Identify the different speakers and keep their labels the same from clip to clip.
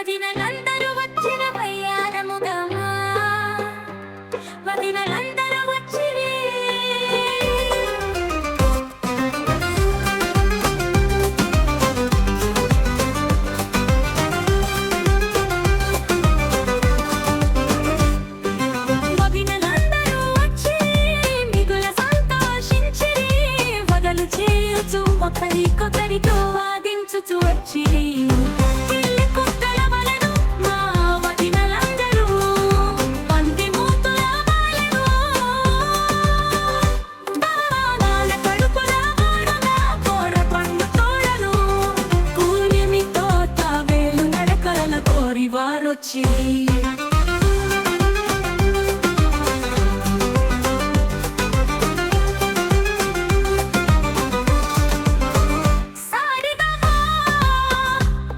Speaker 1: వదినలందరూ వచ్చిన వయ్యారముగా వదినలందరూ వచ్చిరి వదినలందరూ వచ్చిరి మిగుల సంతోషించిరి వదలు చేయుచు ఒకరికొకరితో వాదించుచు వచ్చిరి వారొచ్చి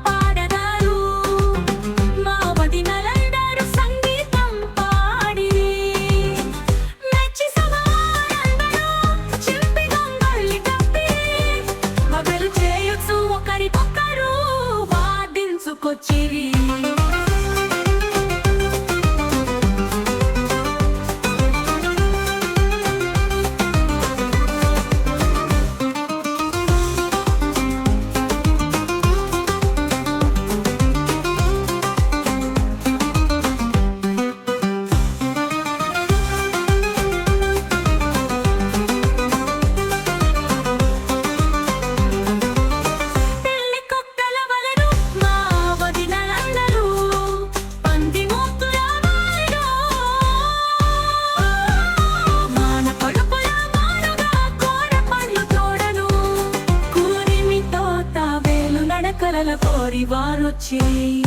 Speaker 1: పాడదారు మా వదినలందరూ సంగీతం పాడి మెచ్చి సవారందరూ చింపి గంగల్ని కప్పి వగలు చేయొచ్చు ఒకరికొకరు వాదించుకొచ్చిరి కలల కోరి వారొచ్చి